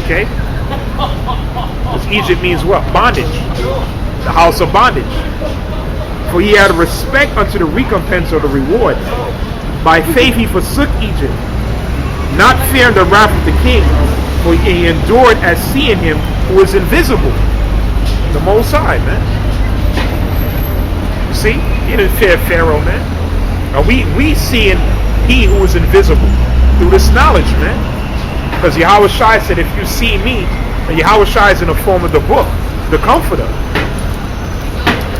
Okay? Because Egypt means what? Bondage. The house of bondage. For he had respect unto the recompense of the reward. By faith he forsook Egypt, not fearing the wrath of the king, for he endured as seeing him who is invisible. The Most High, man. You see? He didn't fear Pharaoh, man. Now we seeing he who is invisible through this knowledge, man. Because Yahawashi said, if you see me, and Yahawashi is in the form of the book, the Comforter.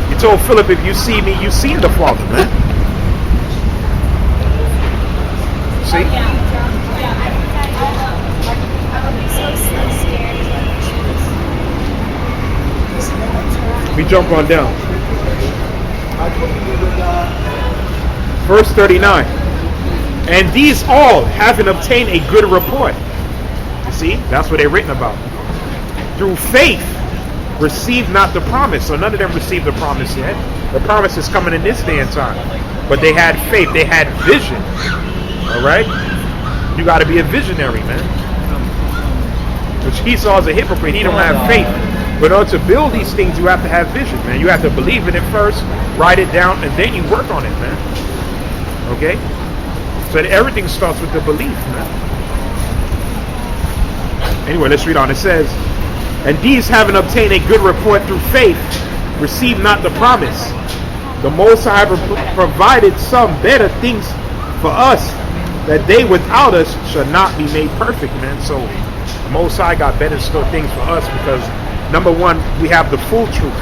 He told Philip, if you see me, you see the Father, man. See? We jump on down. Verse 39. And these all, having obtained a good report. You see, that's what they're written about. Through faith, received not the promise. So none of them received the promise yet. The promise is coming in this day and time. But they had faith. They had vision. Alright? You got to be a visionary, man. Which Esau is a hypocrite. He don't have faith. But in order to build these things, you have to have vision, man. You have to believe in it first, write it down, and then you work on it, man. Okay? So everything starts with the belief, man. Anyway, let's read on. It says, and these having obtained a good report through faith, received not the promise. The Most High provided some better things for us, that they without us shall not be made perfect, man. So the Most High got better still things for us because, number one, we have the full truth,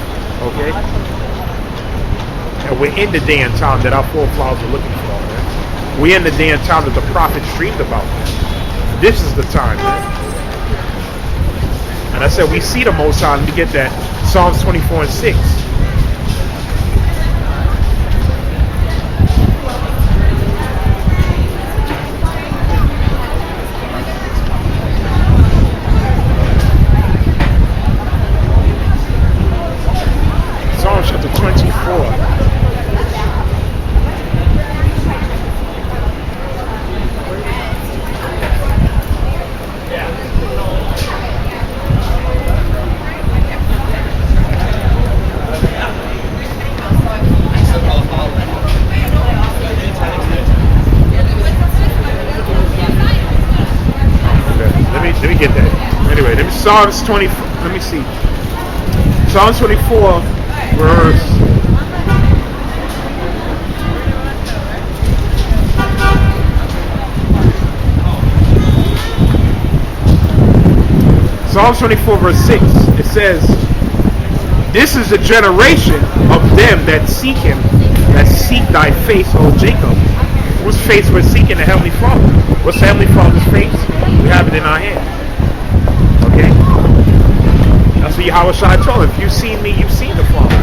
okay? And we're in the day and time that our forefathers were looking for, man. We're in the day and time that the prophets dreamed about, man. This is the time, man. And I said, we see the Most High. Let me get that. Psalms 24 and 6. Psalms chapter 24. Let me get that. Anyway, Psalms 20. Let me see. Psalms 24, verse. Psalms 24, verse 6. It says, "This is the generation of them that seek Him, that seek Thy face, O Jacob." Whose face we're seeking? The Heavenly Father. What's the Heavenly Father's face? We have it in our hand. Okay? That's what Yahawashi told him. If you see me, you've seen the Father.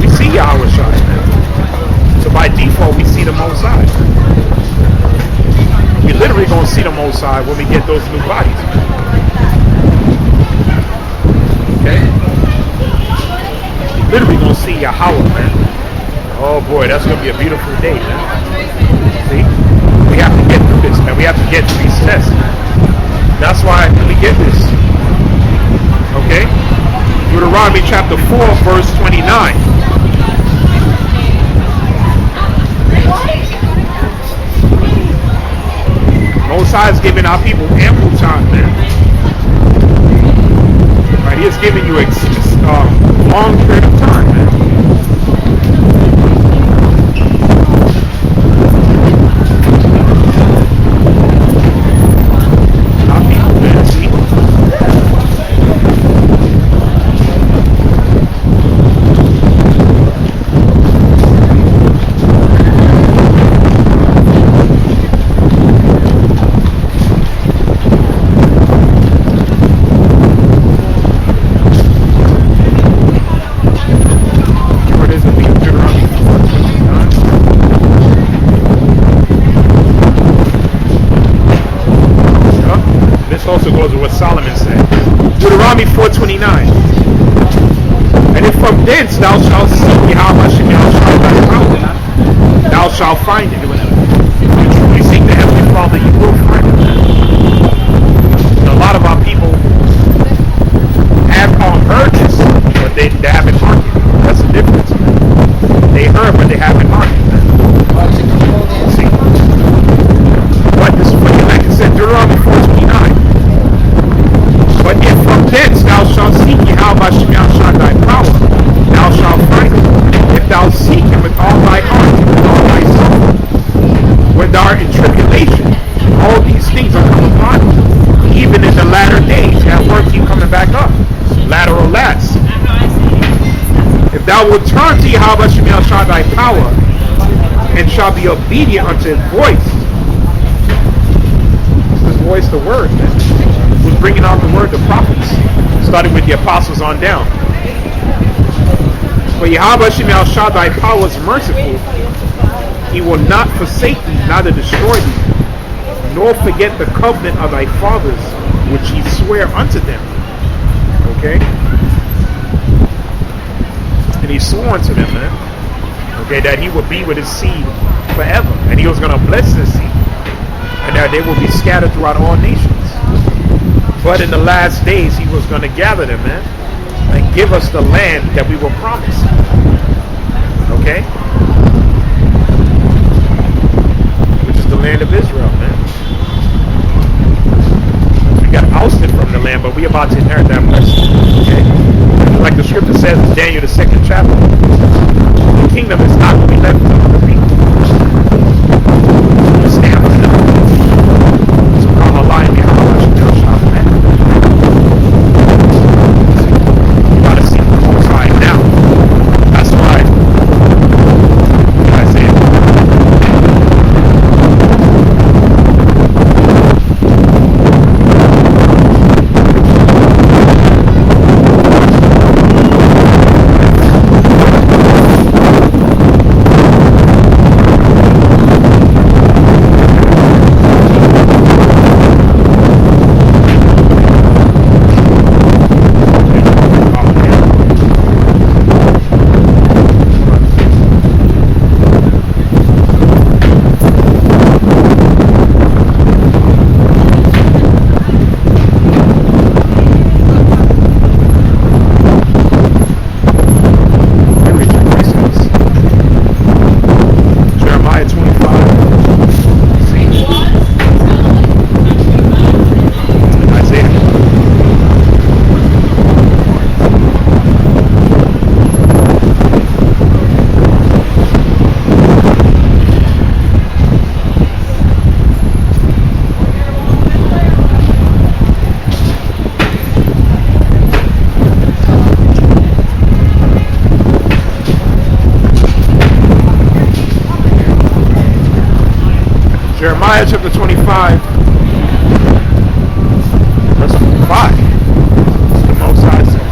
We see Yahawashi, man. So by default, we see the Most High. We literally gonna see the Most High when we get those new bodies. Okay? We literally gonna see Yahawah, man. Oh boy, that's gonna be a beautiful day, man. See? We have to get through this, man. We have to get through these tests, man. That's why we get this. Okay? Deuteronomy chapter 4, verse 29. Most High is giving our people ample time, man. Right? He is giving you a long period of time, man. Also goes with what Solomon said. Deuteronomy 4:29. And if from thence thou shalt seek Yahawashi, thou shalt find it. If you truly seek the Heavenly Father, you will find it. And a lot of our people will turn to Yahweh Shemel Shah thy power, and shall be obedient unto his voice. His voice, the word, man. Was bringing out the word, the prophets, starting with the apostles on down. For Yahweh Shemel Shah thy power is merciful. He will not forsake thee, neither destroy thee, nor forget the covenant of thy fathers, which he sware unto them. Okay? And he swore unto them, man. Okay, that he would be with his seed forever. And he was going to bless his seed. And that they will be scattered throughout all nations. But in the last days, he was going to gather them, man. And give us the land that we were promised. Okay? Which is the land of Israel, man. We got ousted from the land, but we about to inherit that blessing. Okay? Like the scripture says in Daniel, the 2nd chapter, the kingdom is not going to be left to other people. We stand for them. So call a lie and Yahawashi shall shop back. You got to see the Most High now. That's why Isaiah. Jeremiah chapter 25, verse 5. The Most High said.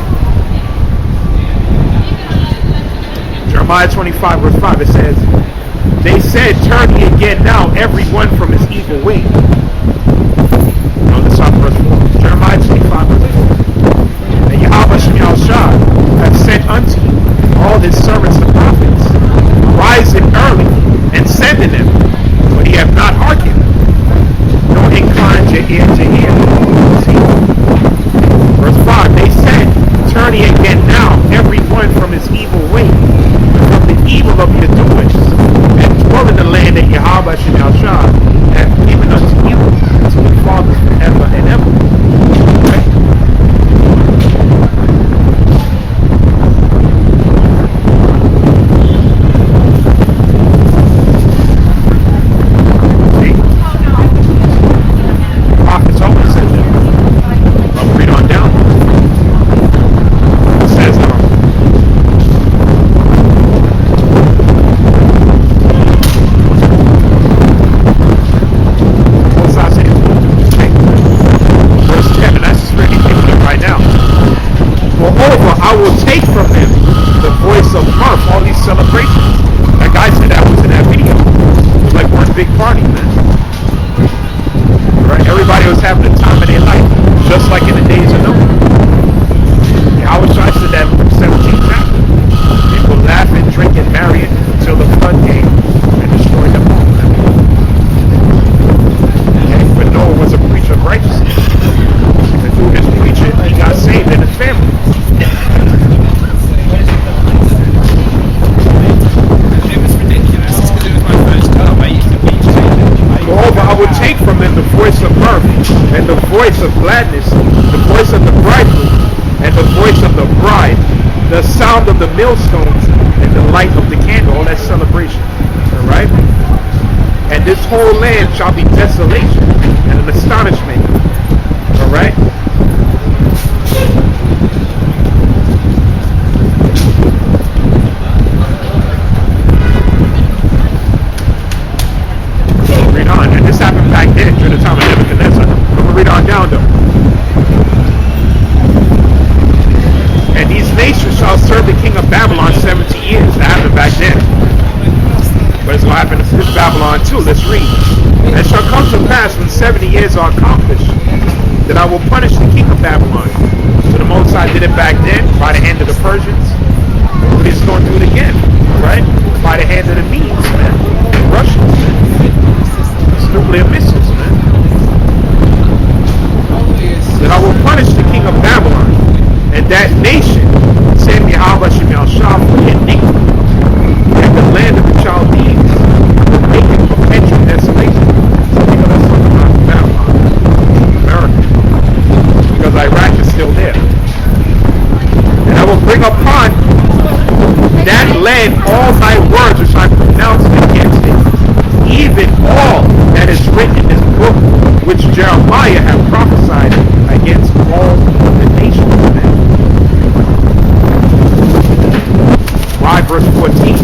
Jeremiah 25, verse 5, it says, they said, turn ye again now, every one from his evil way. On the top, verse 4. Jeremiah 25, verse 4. And Yahweh Shemel Shah hath sent unto you all his servants the prophets, rising early and sending them. But ye have not hearkened, nor inclined your ear to hear. See? Verse 5, they said, turn ye again now, every one from his evil way, from the evil of your doings, and dwell in the land that Yahawah Shemel Shah hath given unto you, to your fathers forever and ever. Okay? Celebrations. That guy said that was in that video. It was like one big party, man. Right? Everybody was having the time of their life, just like in the days of Noah. Yahawashi said that in the 17th chapter. People laughing, drinking, marrying until the flood came and destroyed them all. Okay? But Noah was a preacher of righteousness. And through his preaching, he got saved in his family. Moreover, I will take from them the voice of mirth, and the voice of gladness, the voice of the bridegroom, and the voice of the bride, the sound of the millstones, and the light of the candle. All that celebration. Alright? And this whole land shall be desolation and an astonishment. Alright? serve the king of Babylon 70 years. That happened back then. But it's going to happen to this Babylon too. Let's read. And it shall come to pass when 70 years are accomplished that I will punish the king of Babylon. So the Most High did it back then by the hand of the Persians. But he's going to do it again, right? By the hand of the Medes, man. The Russians, man. It's nuclear missiles, man. That I will punish the king of Babylon and that nation, saying Yahawashi for iniquity, and the land of the Chaldeans will make it perpetual desolation. Because that's talking about Babylon, America. Because Iraq is still there. And I will bring upon that land all my words which I pronounced against it, even all that is written in this book which Jeremiah had prophesied against all the nations of men. Why? Verse 14.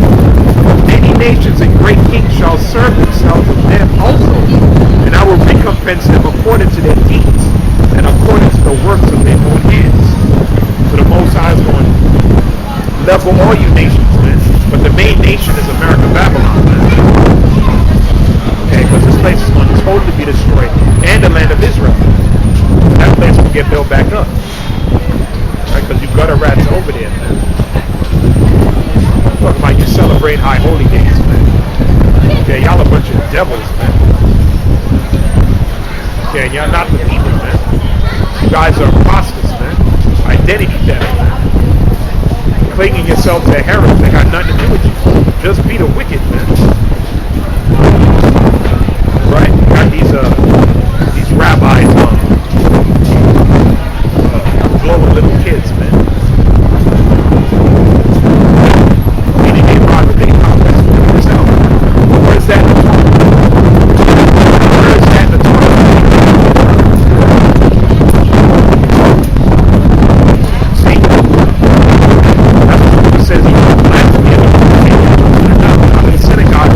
Many nations and great kings shall serve themselves with them also, and I will recompense them according to their deeds and according to the works of their own hands. So the Most High is going to level all you nations, man. But the main nation is America, Babylon, man. Okay, because this place is going to totally be destroyed, and the land of Israel. That place will get built back up, right? Because you gutter rats over there, man. Talking about you celebrate high holy days, man. Okay, y'all a bunch of devils, man. Okay, and y'all not the people, man. You guys are imposters, man. Identity theft, man. Clinging yourself to heretics that got nothing to do with you. Just be the wicked, man. Right? You got these rabbis, glowing little kids, man. Meaning they rob the day conference for themselves. Where is that in the Torah? Where is that in the Torah? See? That's what he says he plans to be able to continue. I'm in the synagogue.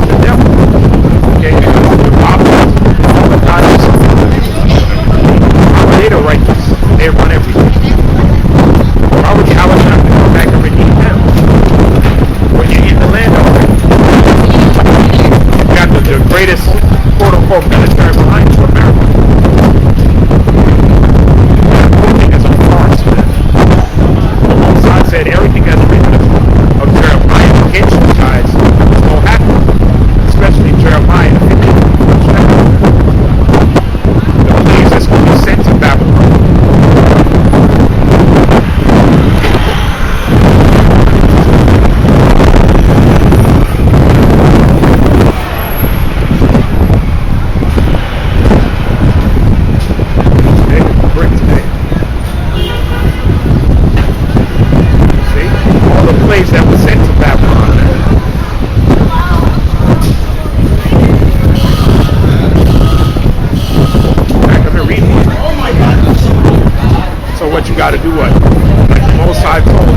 The devil. Okay, because the robbers, all the guys, they're the righteous. They run everything. Why would Yahawashi have to come back and redeem them? When you're in the land already. You got the greatest quote-unquote military behind you, America. Everything is a farce, man. The Most High said everything that's written of Jeremiah against you guys is going to happen. Especially Jeremiah. The plagues that's going to be sent to Babylon. That was sent to Babylon. Back up and read one. So what you got to do? What? Like the Most High told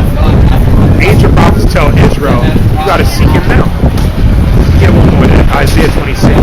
ancient prophets tell Israel, you got to seek Him now. Get one more than Isaiah 26.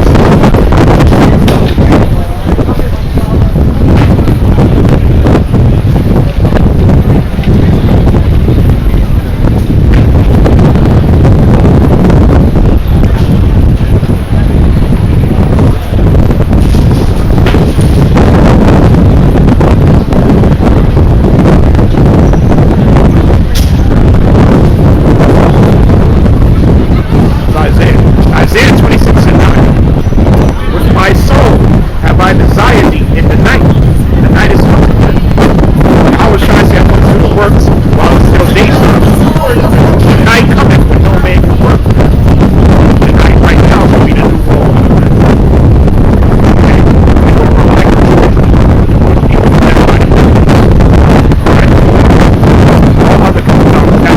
Isaiah 26:9. With my soul have I desired thee in the night. The night is coming. I was trying to say I'm going to do the works while it's still daytime. The night coming when no man can work. The night right now will be the new world. Okay? We don't run like the world. People that money. Right? All other coming out of that.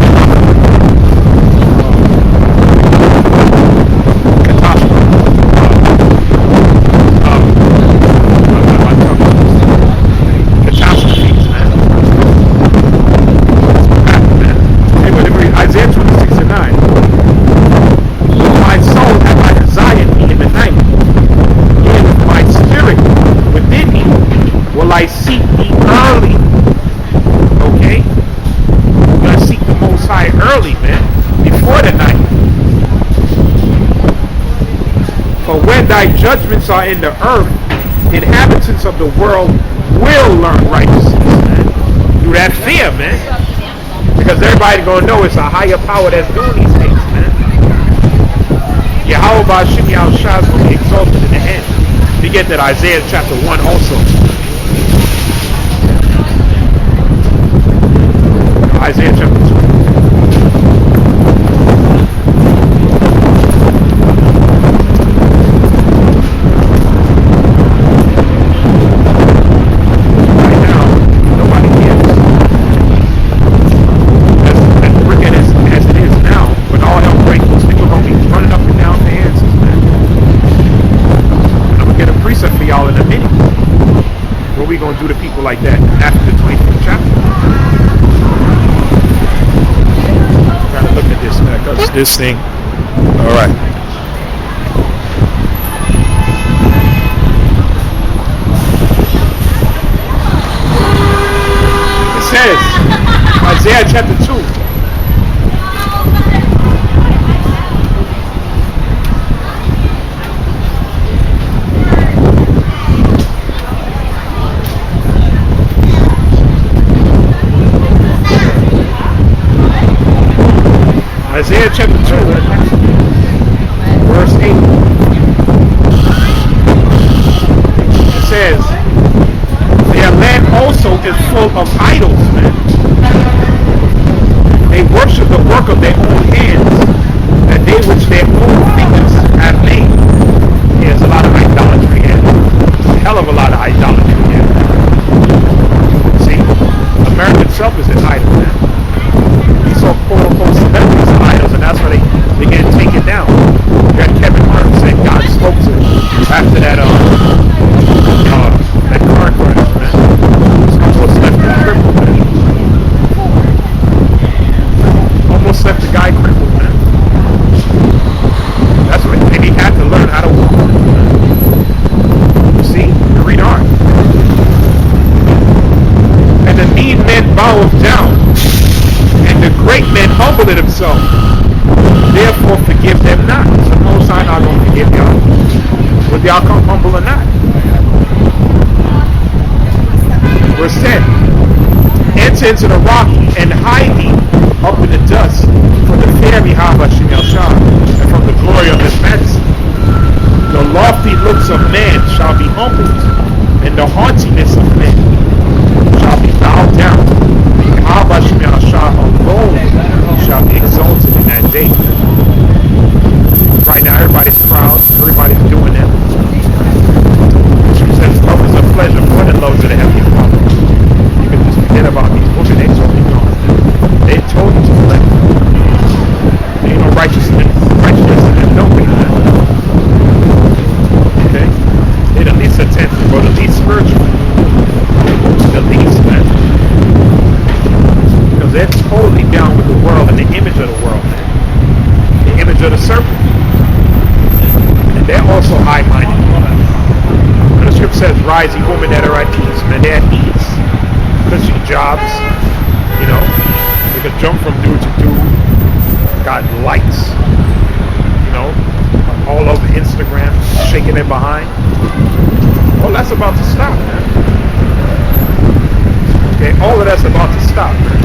I seek thee early. Okay? Most High early, man, before the night. For when thy judgments are in the earth, the inhabitants of the world will learn righteousness, man. Through that fear, man. Because everybody's going to know it's a higher power that's doing these things, man. Yahawah is going to be exalted in the end. You get that Isaiah chapter 1 also. Isaiah chapter 2. Right now, nobody cares. As wicked as it is now, when all hell breaks loose, people are going to be running up and down for answers, man. I'm going to get a precept for y'all in a minute. What are we going to do to people like that after the 25th chapter? Look at this, man, because this thing. All right. It says, Isaiah chapter 2. Isaiah chapter 2, verse 8. It says, their land also is full of idols, man. They worship the work of their own hands, that they which their own fingers have made. There's a lot of idolatry here. A hell of a lot of idolatry here. See, America itself is an idol, man. These are quote-unquote celebrities are idols, and that's why they get taken down. You got Kevin Hart saying God spoke to him after that car crash, man. Almost left him crippled, man. Almost left the guy crippled, man. That's what, and he had to learn how to walk. You see? You read on. And the mean man boweth down, and the great man humbled himself. Therefore forgive them not. So Most High not going to forgive y'all. Whether y'all come humble or not. Verse 10. Enter into the rock and hide thee up in the dust from the fear of Yahawashi and from the glory of his majesty. The lofty looks of man shall be humbled, and the haughtiness of men shall be bowed down. Yahawashi alone shall be exalted in that day. Right now, everybody's proud. Everybody's doing that. She says, love is a pleasure more than love to the heavenly Father. You can just forget about these women. They told you gone. They told you to let. There ain't no righteousness in them. Don't be that. Okay? They're the least attentive, or the least spiritual. The least, man. Because they're totally down with the world and the image of the world, man. The image of the serpent. And they're also high-minded. And the scripture says, rise ye women that are at ease. Man, they're at ease. Because she jobs, you know. They could jump from dude to dude. Got likes, you know, all over Instagram, shaking it behind. Well, that's about to stop, man. Okay, all of that's about to stop, man.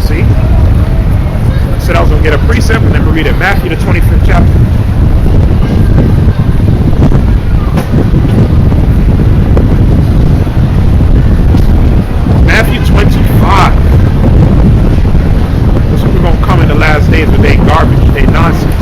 See? I said I was going to get a precept and then we read it. Matthew the 25th chapter. Matthew 25. That's what we're going to come in the last days with their garbage, their nonsense.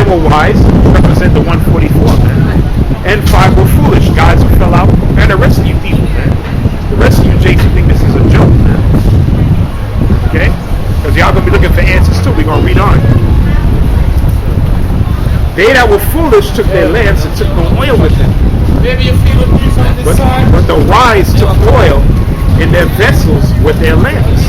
10 were wise, represent the 144, man. And 5 were foolish, guys who fell out, and the rest of you people, man. The rest of you jakes who think this is a joke, man. Okay? Because y'all gonna be looking for answers too. We're gonna read on. They that were foolish took their lamps and took no oil with them. But the wise took oil in their vessels with their lamps.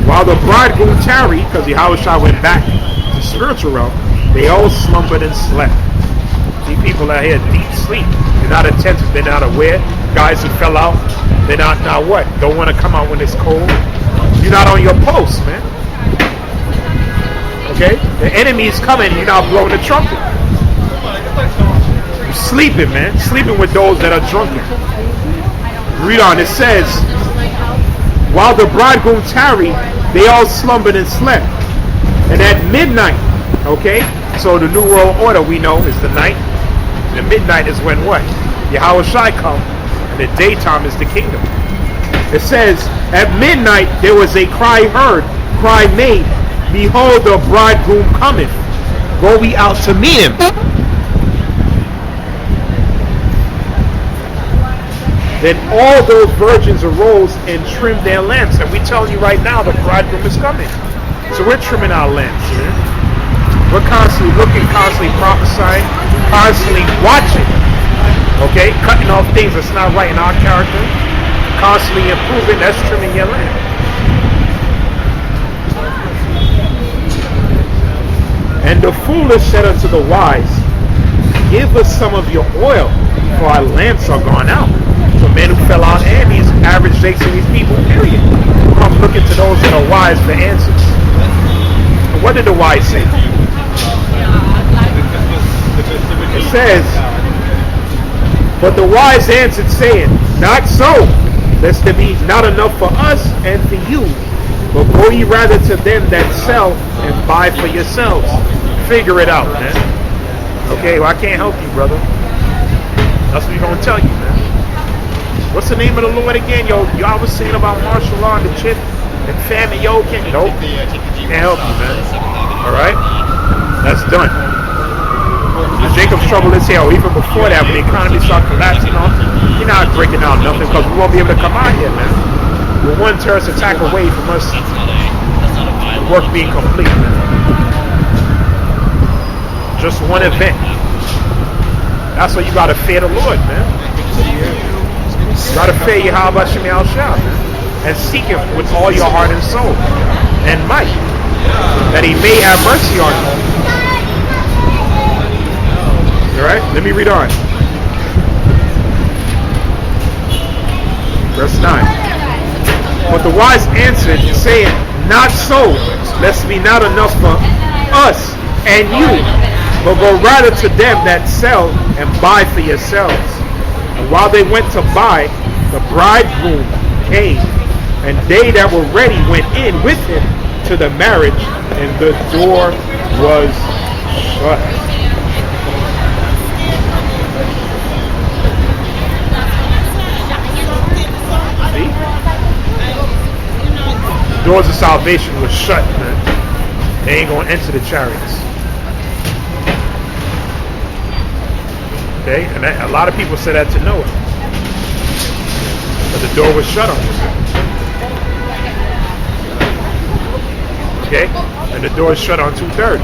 While the bridegroom tarried, because Yahawashi went back to spiritual realm, they all slumbered and slept. These people out here deep sleep. They're not attentive. They're not aware. Guys who fell out, they're not what? Don't want to come out when it's cold. You're not on your post, man. Okay? The enemy is coming. You're not blowing the trumpet. You're sleeping, man. Sleeping with those that are drunken. Read on. It says, while the bridegroom tarried, they all slumbered and slept. And at midnight, okay? So the New World Order, we know, is the night. The midnight is when what? Yahawashi comes. And the daytime is the kingdom. It says, at midnight there was a cry heard, cry made, behold, the bridegroom cometh. Go we out to meet him. Then all those virgins arose and trimmed their lamps. And we telling you right now, the bridegroom is coming. So we're trimming our lamps, man. We're constantly looking, constantly prophesying, constantly watching. Okay? Cutting off things that's not right in our character. Constantly improving, that's trimming your lamp. And the foolish said unto the wise, give us some of your oil, for our lamps are gone out. So men who fell out and these average jakes and these people, period. I'm looking to those that are wise for answers. And what did the wise say? It says, but the wise answered, saying, not so, lest there be not enough for us and for you, but go ye rather to them that sell and buy for yourselves. Figure it out, man. Okay, well, I can't help you, brother. That's what we're going to tell you, man. What's the name of the Lord again? Yo, y'all was saying about martial law and the chip and famine. Yo, nope. Can't help you, man. Alright? That's done. Jacob's trouble is here. Even before that, when the economy started collapsing off, you're not breaking out nothing because we won't be able to come out here, man. We're one terrorist attack away from us, the work being complete, man. Just one event. That's why you gotta fear the Lord, man. You gotta fear Yahawashi, man, and seek Him with all your heart and soul and might, that He may have mercy on you. Alright, let me read on. Verse 9. But the wise answered, saying, not so, lest be not enough for us and you, but go rather to them that sell and buy for yourselves. And while they went to buy, the bridegroom came, and they that were ready went in with him to the marriage, and the door was shut. See? The doors of salvation were shut, man. They ain't gonna enter the chariots. Okay, and a lot of people say that to Noah, but the door was shut on him. Okay, and the door is shut on 2/3.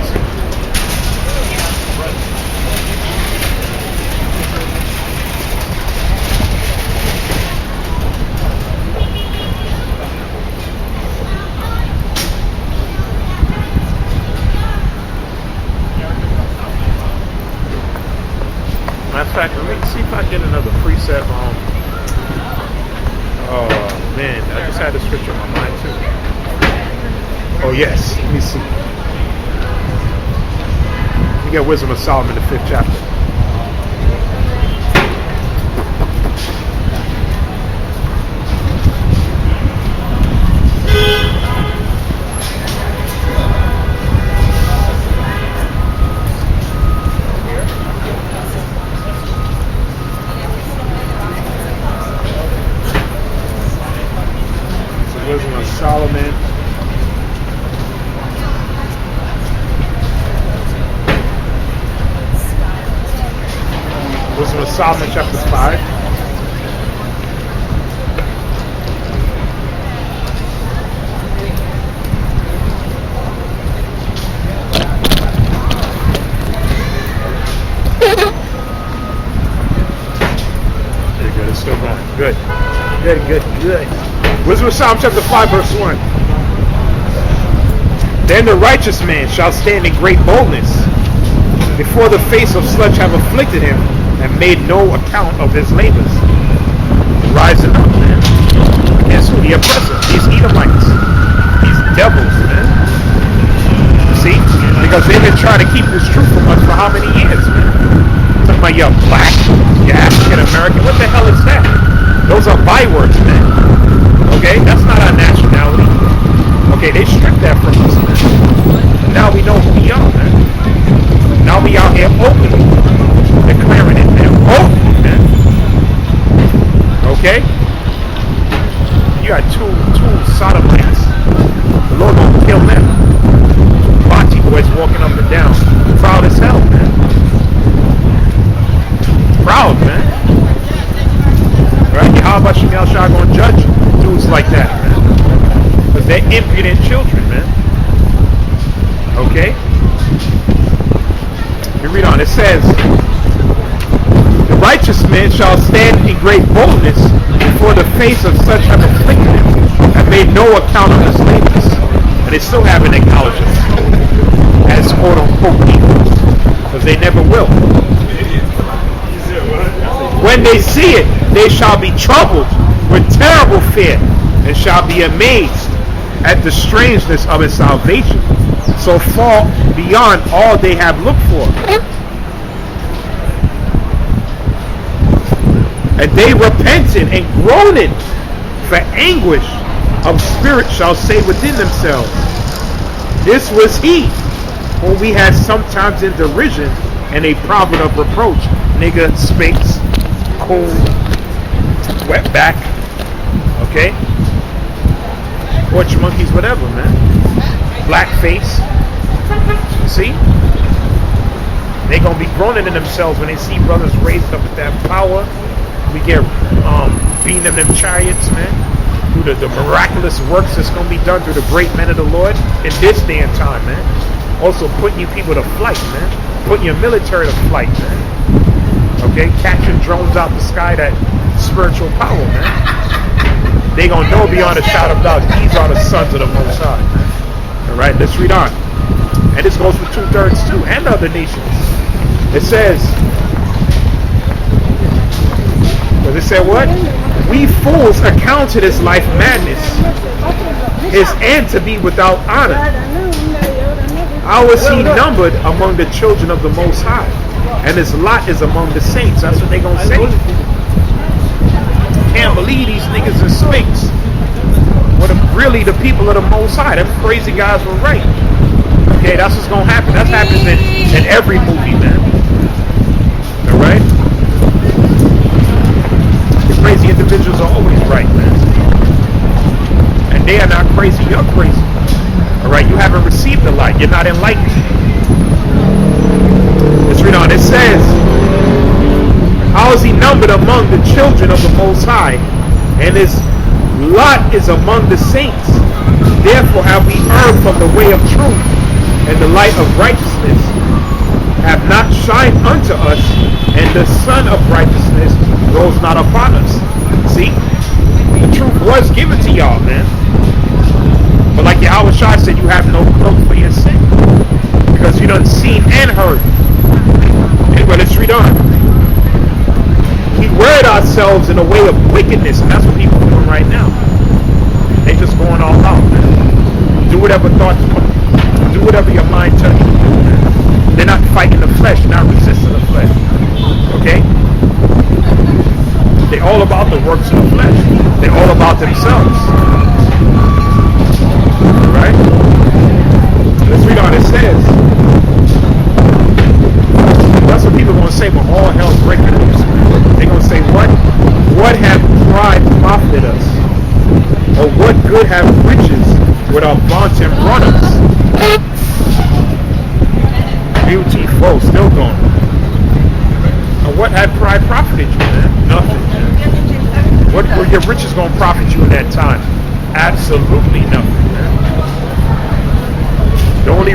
Matter of fact, let me see if I get another preset on. Oh man, I just had the scripture in my mind too. Oh yes, let me see. We got Wisdom of Solomon, the 5th chapter. Wisdom of Solomon. Solomon chapter 5. Very good, it's still going. Good. Good. Listen to Psalm chapter 5, verse 1. Then the righteous man shall stand in great boldness before the face of such have afflicted him and made no account of his labors. Rising up, man. Against who? The oppressor. These Edomites. These devils, man. See? Because they've been trying to keep this truth from us for how many years, man? Talking about you're black, you're African American. What the hell is that? Those are bywords, man. Okay? That's not our nationality. Okay, they stripped that from us, man. And now we know who we are, man. Now we out here openly declaring it, man. Openly, man. Okay? You got two sodomites. The Lord won't kill them. Bati boys walking up and down. Proud as hell, man. Proud, man. Right? Yahawashi gonna judge dudes like that, man. Because they're impudent children, man. Okay? We read on. It says, the righteous man shall stand in great boldness before the face of such have afflicted him and made no account of his labors. And they still haven't acknowledged us as quote unquote equals. Because they never will. When they see it, they shall be troubled with terrible fear and shall be amazed at the strangeness of his salvation, so far beyond all they have looked for. And they repenting and groaning for anguish of spirit shall say within themselves, this was he whom we had sometimes in derision and a proverb of reproach. Nigga, spinks, cold, wetback, okay? Porch monkeys, whatever, man. Blackface. See? They gonna be groaning in themselves when they see brothers raised up with that power. We get beating them chariots, man. Through the miraculous works that's gonna be done through the great men of the Lord in this day and time, man. Also putting you people to flight, man. Putting your military to flight, man. Okay? Catching drones out the sky, that spiritual power, man. They gonna know beyond a shadow of doubt these are the sons of the Most High. Alright, let's read on. And this goes for 2/3 too, and other nations. It says, does it say what? We fools accounted his life madness, his end to be without honor. How is he numbered among the children of the Most High? And his lot is among the saints. That's what they gonna say. Can't believe these niggas are sphinx. What really the people of the Most High. Them crazy guys were right. Okay, that's what's gonna happen. That happens in every movie, man. Alright? The crazy individuals are always right, man. And they are not crazy, you're crazy. Alright, you haven't received the light. You're not enlightened. Let's read on. It says, how is he numbered among the children of the Most High? And his lot is among the saints. Therefore have we erred from the way of truth, and the light of righteousness have not shined unto us, and the sun of righteousness rose not upon us. See? The truth was given to y'all, man. But like Yahawashi said, you have no cloak for your sin. Because you done seen and heard. Anyway, let's read on. We word ourselves in a way of wickedness, and that's what people are doing right now. They just going all out, man. Do whatever thoughts come. Do whatever your mind tells you to do, man. They're not fighting the flesh, not resisting the flesh. Okay? They're all about the works of the flesh. They're all about themselves. Alright? Let's read on. It says, that's what people are going to say when all hell's breaking loose. They're going to say, what have pride profited us? Or what good have riches with our vaunting brought us? Beautiful, still going. And But what had pride profited you, man? Nothing, man. What were your riches going to profit you in that time? Absolutely nothing, man. The only